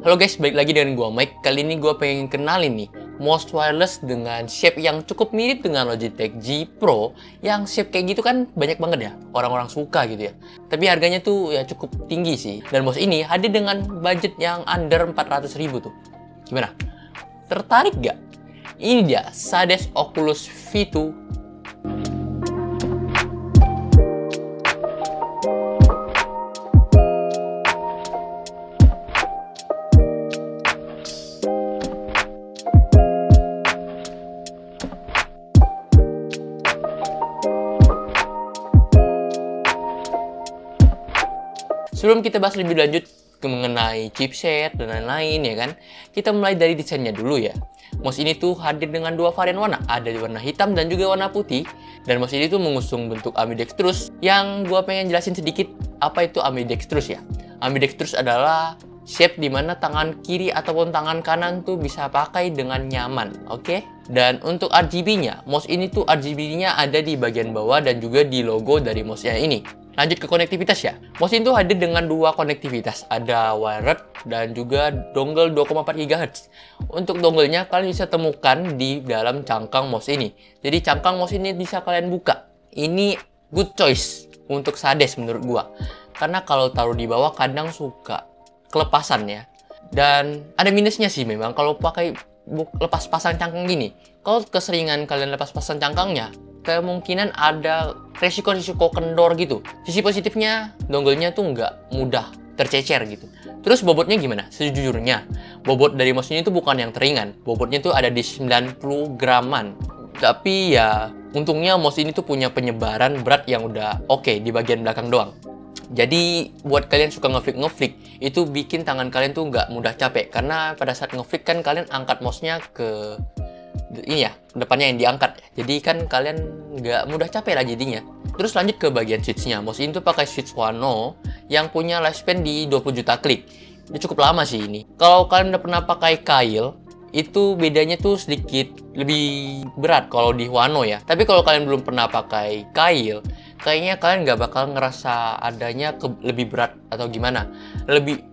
Halo guys, balik lagi dengan gua Mike. Kali ini gua pengen kenalin nih mouse wireless dengan shape yang cukup mirip dengan Logitech G Pro. Yang shape kayak gitu kan banyak banget ya, orang-orang suka gitu ya. Tapi harganya tuh ya cukup tinggi sih. Dan mouse ini hadir dengan budget yang under 400.000 tuh. Gimana? Tertarik gak? Ini dia Sades Oculus V2. Sebelum kita bahas lebih lanjut mengenai chipset dan lain-lain ya kan, kita mulai dari desainnya dulu ya. Mouse ini tuh hadir dengan dua varian warna, ada warna hitam dan juga warna putih. Dan mouse ini tuh mengusung bentuk ambidextrous. Yang gua pengen jelasin sedikit apa itu ambidextrous ya. Ambidextrous adalah shape dimana tangan kiri ataupun tangan kanan tuh bisa pakai dengan nyaman, oke? Dan untuk RGB-nya, mouse ini tuh RGB-nya ada di bagian bawah dan juga di logo dari mouse-nya ini. Lanjut ke konektivitas ya. Mouse ini tuh hadir dengan dua konektivitas, ada wired dan juga dongle 2,4 GHz. Untuk dongle-nya kalian bisa temukan di dalam cangkang mouse ini. Jadi cangkang mouse ini bisa kalian buka. Ini good choice untuk Sades menurut gua. Karena kalau taruh di bawah kadang suka kelepasan ya. Dan ada minusnya sih memang kalau pakai lepas pasang cangkang gini. Kalau keseringan kalian lepas pasang cangkangnya, kemungkinan ada resiko-resiko kendor gitu. Sisi positifnya, dongle-nya tuh nggak mudah tercecer gitu. Terus bobotnya gimana? Sejujurnya, bobot dari mouse ini tuh bukan yang teringan. Bobotnya tuh ada di 90 graman. Tapi ya, untungnya mouse ini tuh punya penyebaran berat yang udah oke di bagian belakang doang. Jadi, buat kalian suka ngeflick, itu bikin tangan kalian tuh nggak mudah capek. Karena pada saat ngeflick kan kalian angkat mouse-nya ke ini ya, depannya yang diangkat. Jadi kan kalian nggak mudah capek lah jadinya. Terus lanjut ke bagian switch-nya. Mouse ini tuh pakai switch Wano yang punya lifespan di 20 juta klik. Ini cukup lama sih ini. Kalau kalian udah pernah pakai Kail, itu bedanya tuh sedikit lebih berat kalau di Wano ya. Tapi kalau kalian belum pernah pakai Kail, kayaknya kalian nggak bakal ngerasa adanya lebih berat atau gimana.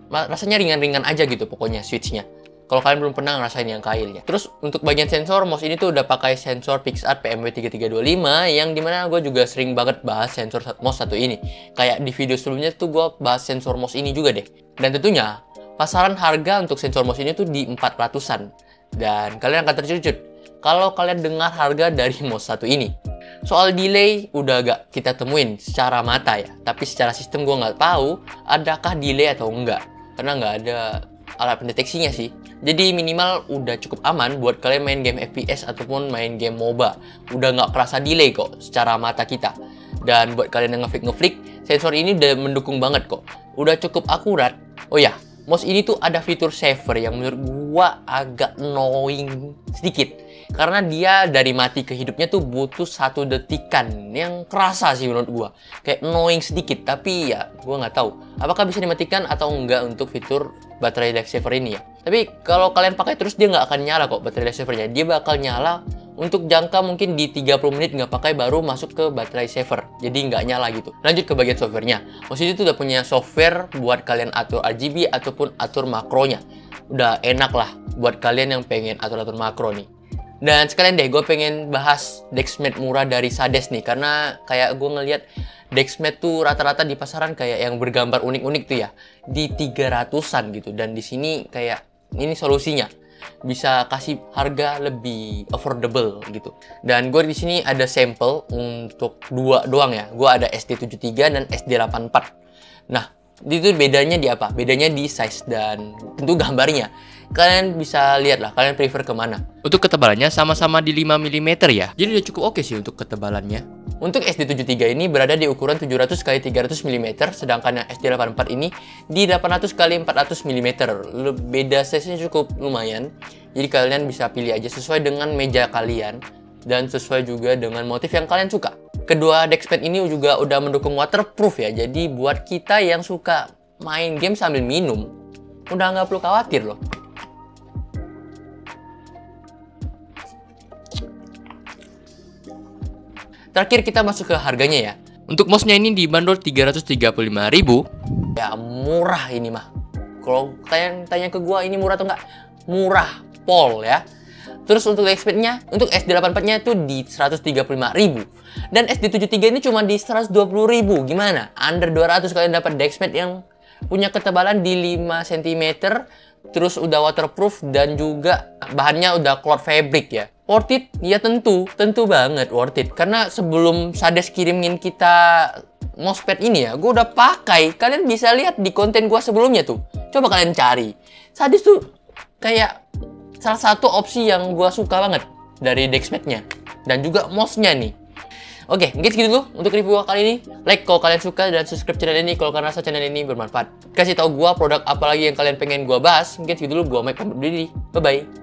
Rasanya ringan-ringan aja gitu pokoknya switch-nya. Kalau kalian belum pernah ngerasain yang Kailnya. Terus untuk bagian sensor, mouse ini tuh udah pakai sensor PixArt PMW3325 yang dimana gue juga sering banget bahas sensor mouse satu ini. Kayak di video sebelumnya tuh gue bahas sensor mouse ini juga deh. Dan tentunya pasaran harga untuk sensor mouse ini tuh di 400-an. Dan kalian akan terkejut kalau kalian dengar harga dari mouse satu ini. Soal delay udah gak kita temuin secara mata ya. Tapi secara sistem gue nggak tahu adakah delay atau enggak. Karena nggak ada alat pendeteksinya sih. Jadi minimal udah cukup aman buat kalian main game FPS ataupun main game MOBA. Udah nggak kerasa delay kok secara mata kita. Dan buat kalian yang ngeflick, sensor ini udah mendukung banget kok. Udah cukup akurat. Oh ya, mouse ini tuh ada fitur saver yang menurut gua agak annoying sedikit. Karena dia dari mati ke hidupnya tuh butuh 1 detikan yang kerasa sih menurut gua. Kayak annoying sedikit, tapi ya gua nggak tahu apakah bisa dimatikan atau enggak untuk fitur baterai life saver ini ya. Tapi kalau kalian pakai terus dia nggak akan nyala kok baterai life savernya. Dia bakal nyala untuk jangka mungkin di 30 menit nggak pakai baru masuk ke baterai saver. Jadi nggak nyala gitu. Lanjut ke bagian softwarenya. Mouse ini tuh udah punya software buat kalian atur RGB ataupun atur makronya. Udah enak lah buat kalian yang pengen atur-atur makro nih. Dan sekalian deh gue pengen bahas Dexmat murah dari Sades nih. Karena kayak gue ngeliat Dexmat tuh rata-rata di pasaran kayak yang bergambar unik-unik tuh ya. Di 300-an gitu. Dan di sini kayak ini solusinya. Bisa kasih harga lebih affordable gitu. Dan gue di sini ada sampel untuk dua doang ya. Gue ada SD73 dan SD84. Nah, itu bedanya di apa? Bedanya di size dan tentu gambarnya. Kalian bisa lihat lah, kalian prefer kemana. Untuk ketebalannya sama-sama di 5 mm ya. Jadi udah cukup oke sih untuk ketebalannya. Untuk SD73 ini berada di ukuran 700 x 300 mm, sedangkan yang SD84 ini di 800 x 400 mm. Beda size-nya cukup lumayan. Jadi kalian bisa pilih aja sesuai dengan meja kalian dan sesuai juga dengan motif yang kalian suka. Kedua Dexmat ini juga udah mendukung waterproof ya. Jadi buat kita yang suka main game sambil minum, udah nggak perlu khawatir loh. Terakhir kita masuk ke harganya ya. Untuk mouse-nya ini dibanderol 335.000. Ya murah ini mah. Kalau tanya ke gua ini murah atau enggak? Murah pol ya. Terus untuk DXPad-nya, untuk SD84-nya itu di 135.000. Dan SD73 ini cuma di 120.000. Gimana? Under 200 kalian dapat DXPad yang punya ketebalan di 5 cm, terus udah waterproof dan juga bahannya udah cloth fabric ya. Worth it? Ya tentu banget worth it. Karena sebelum Sades kirimin kita mousepad ini ya, gue udah pakai. Kalian bisa lihat di konten gue sebelumnya tuh. Coba kalian cari. Sades tuh kayak salah satu opsi yang gue suka banget dari DXPad-nya. Dan juga mouse-nya nih. Oke, mungkin segitu dulu untuk review kali ini. Like kalau kalian suka dan subscribe channel ini kalau kalian rasa channel ini bermanfaat. Kasih tahu gue produk apa lagi yang kalian pengen gue bahas. Mungkin segitu dulu, gue Mike pamit diri. Bye-bye.